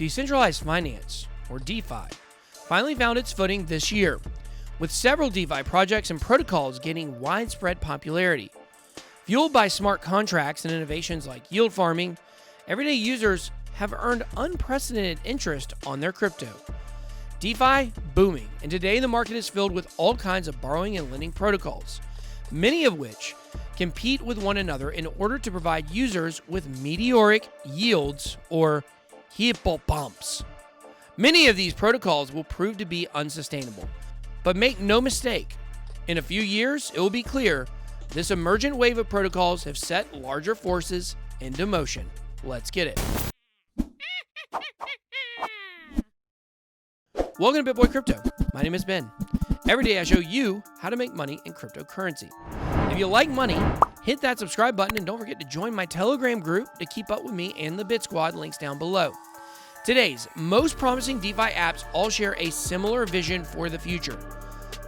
Decentralized finance, or DeFi, finally found its footing this year, with several DeFi projects and protocols gaining widespread popularity. Fueled by smart contracts and innovations like yield farming, everyday users have earned unprecedented interest on their crypto. DeFi booming, and today the market is filled with all kinds of borrowing and lending protocols, many of which compete with one another in order to provide users with meteoric yields or hippopumps. Many of these protocols will prove to be unsustainable, but make no mistake, in a few years it will be clear this emergent wave of protocols have set larger forces into motion. Let's get it. Welcome to BitBoy Crypto. My name is Ben. Every day I show you how to make money in cryptocurrency. If you like money, hit that subscribe button and don't forget to join my Telegram group to keep up with me and the Bit Squad, links down below. Today's most promising DeFi apps all share a similar vision for the future: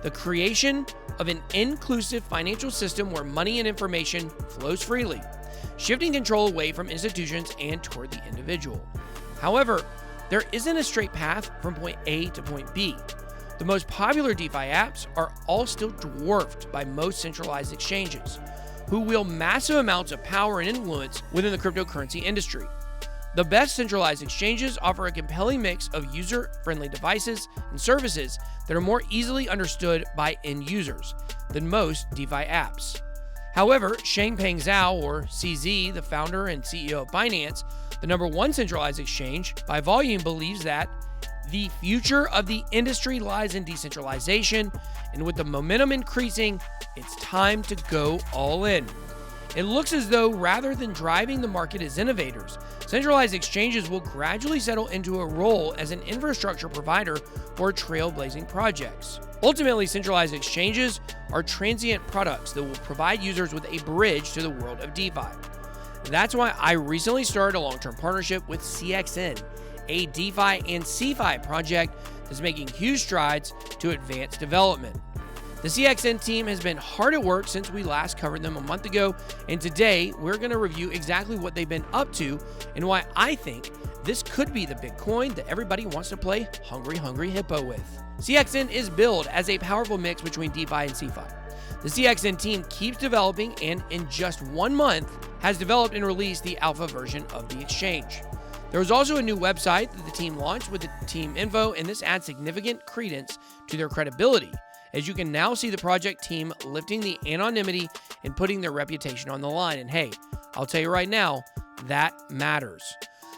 the creation of an inclusive financial system where money and information flows freely, shifting control away from institutions and toward the individual. However, there isn't a straight path from point A to point B. The most popular DeFi apps are all still dwarfed by most centralized exchanges, who wield massive amounts of power and influence within the cryptocurrency industry. The best centralized exchanges offer a compelling mix of user-friendly devices and services that are more easily understood by end users than most DeFi apps. However, Changpeng Zhao, or CZ, the founder and CEO of Binance, the #1 centralized exchange by volume, believes that the future of the industry lies in decentralization, and with the momentum increasing, it's time to go all in. It looks as though rather than driving the market as innovators, centralized exchanges will gradually settle into a role as an infrastructure provider for trailblazing projects. Ultimately, centralized exchanges are transient products that will provide users with a bridge to the world of DeFi. That's why I recently started a long-term partnership with CXN, a DeFi and CeFi project that's making huge strides to advance development. The CXN team has been hard at work since we last covered them a month ago, and today we're going to review exactly what they've been up to and why I think this could be the Bitcoin that everybody wants to play hungry hippo with. CXN is billed as a powerful mix between DeFi and CeFi. The CXN team keeps developing and in just 1 month has developed and released the alpha version of the exchange. There was also a new website that the team launched with the team info, and this adds significant credence to their credibility, as you can now see the project team lifting the anonymity and putting their reputation on the line. And hey, I'll tell you right now, that matters.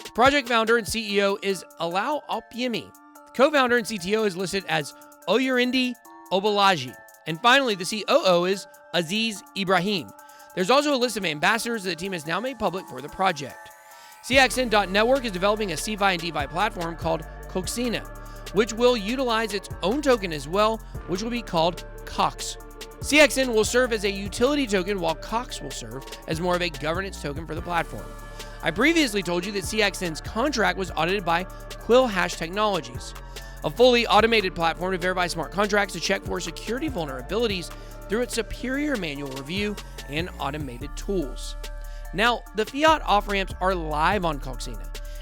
The project founder and CEO is Alao Alpiemi. The co-founder and CTO is listed as Oyerindi Obalaji. And finally, the COO is Aziz Ibrahim. There's also a list of ambassadors that the team has now made public for the project. CXN Network is developing a CeFi and DeFi platform called COX, which will utilize its own token as well, which will be called COX. CXN will serve as a utility token, while COX will serve as more of a governance token for the platform. I previously told you that CXN's contract was audited by Quill Hash Technologies, a fully automated platform to verify smart contracts to check for security vulnerabilities through its superior manual review and automated tools. Now, the fiat off-ramps are live on COX,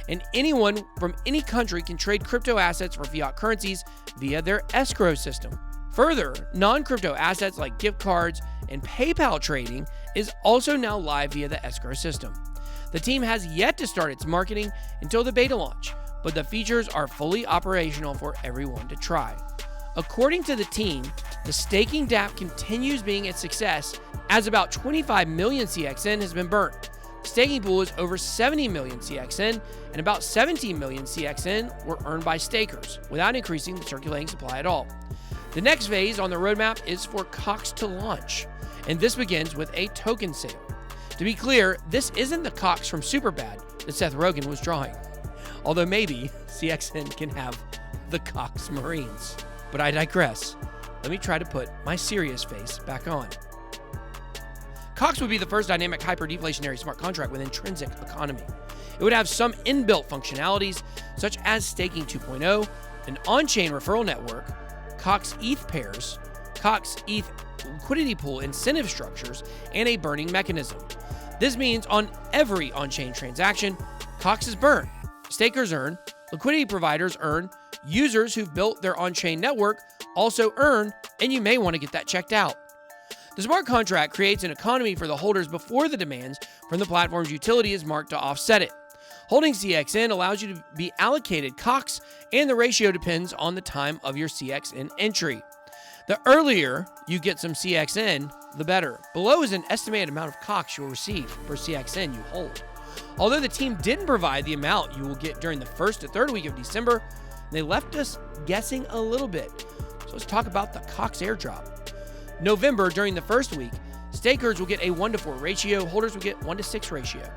and anyone from any country can trade crypto assets for fiat currencies via their escrow system. Further, non-crypto assets like gift cards and PayPal trading is also now live via the escrow system. The team has yet to start its marketing until the beta launch, but the features are fully operational for everyone to try. According to the team, the staking dApp continues being a success, as about 25 million CXN has been burnt. The staking pool is over 70 million CXN, and about 17 million CXN were earned by stakers, without increasing the circulating supply at all. The next phase on the roadmap is for COX to launch, and this begins with a token sale. To be clear, this isn't the COX from Superbad that Seth Rogen was drawing, although maybe CXN can have the COX Marines. But I digress. Let me try to put my serious face back on. COX would be the first dynamic hyper-deflationary smart contract with intrinsic economy. It would have some inbuilt functionalities, such as staking 2.0, an on-chain referral network, COX ETH pairs, COX ETH liquidity pool incentive structures, and a burning mechanism. This means on every on-chain transaction, COX is burned, stakers earn, Liquidity providers earn, users who've built their on-chain network also earn, and you may want to get that checked out. The smart contract creates an economy for the holders before the demands from the platform's utility is marked to offset it. Holding CXN allows you to be allocated COX, and the ratio depends on the time of your CXN entry. The earlier you get some CXN, the better. Below is an estimated amount of COX you'll receive per CXN you hold. Although the team didn't provide the amount you will get during the first to third week of December, they left us guessing a little bit. So let's talk about the COX Airdrop. November, during the first week, stakers will get a 1-to-4 ratio, holders will get 1-to-6 ratio.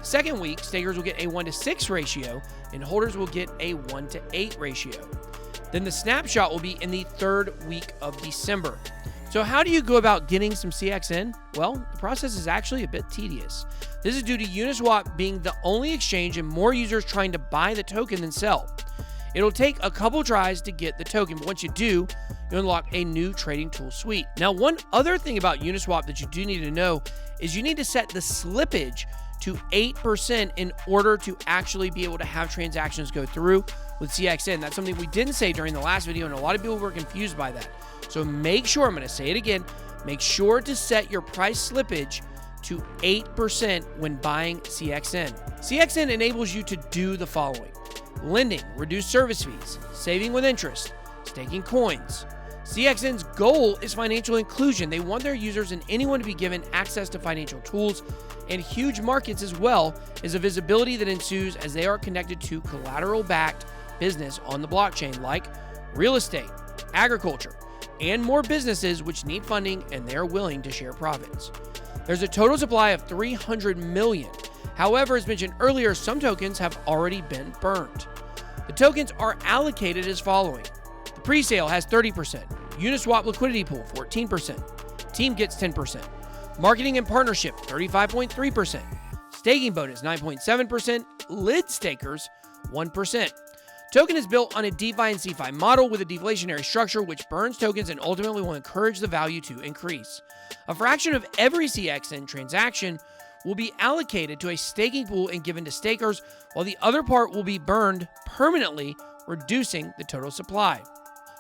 Second week, stakers will get a 1-to-6 ratio, and holders will get a 1-to-8 ratio. Then the snapshot will be in the third week of December. So how do you go about getting some CXN? Well, the process is actually a bit tedious. This is due to Uniswap being the only exchange and more users trying to buy the token than sell. It'll take a couple tries to get the token, but once you do, you unlock a new trading tool suite. Now, one other thing about Uniswap that you do need to know is you need to set the slippage to 8% in order to actually be able to have transactions go through with CXN. That's something we didn't say during the last video, and a lot of people were confused by that. So make sure, I'm going to say it again, make sure to set your price slippage to 8% when buying CXN. CXN enables you to do the following: lending, reduced service fees, saving with interest, staking coins. CXN's goal is financial inclusion. They want their users and anyone to be given access to financial tools and huge markets, as well as a visibility that ensues as they are connected to collateral-backed business on the blockchain, like real estate, agriculture, and more businesses which need funding and they're willing to share profits. There's a total supply of 300 million. However, as mentioned earlier, some tokens have already been burnt. The tokens are allocated as following. The pre-sale has 30%, Uniswap liquidity pool 14%, team gets 10%, marketing and partnership 35.3%, staking bonus 9.7%, lid stakers 1%. Token is built on a DeFi and CeFi model with a deflationary structure which burns tokens and ultimately will encourage the value to increase. A fraction of every CXN transaction will be allocated to a staking pool and given to stakers, while the other part will be burned permanently, reducing the total supply.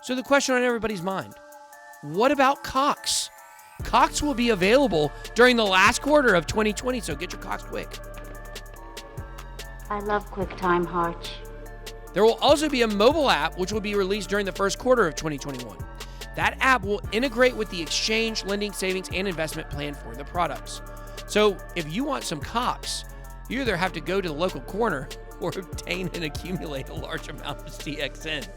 So the question on everybody's mind, what about COX? COX will be available during the last quarter of 2020, so get your COX quick. I love QuickTime Harch. There will also be a mobile app which will be released during the first quarter of 2021. That app will integrate with the exchange, lending, savings, and investment plan for the products. So if you want some COX, you either have to go to the local corner or obtain and accumulate a large amount of CXN.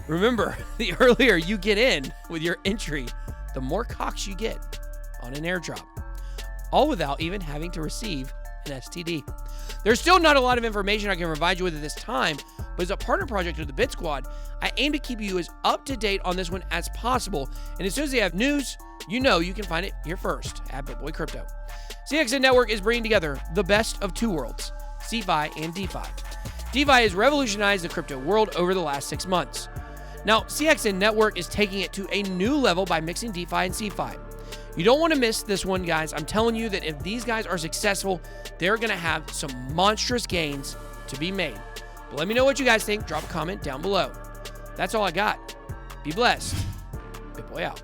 Remember, the earlier you get in with your entry, the more COX you get on an airdrop, all without even having to receive an STD. There's still not a lot of information I can provide you with at this time, but as a partner project of the Bit Squad, I aim to keep you as up to date on this one as possible. And as soon as they have news, you know you can find it here first at BitBoy Crypto. CXN Network is bringing together the best of two worlds, CeFi and DeFi. DeFi has revolutionized the crypto world over the last 6 months. Now, CXN Network is taking it to a new level by mixing DeFi and CeFi. You don't want to miss this one, guys. I'm telling you that if these guys are successful, they're going to have some monstrous gains to be made. But let me know what you guys think. Drop a comment down below. That's all I got. Be blessed. BitBoy out.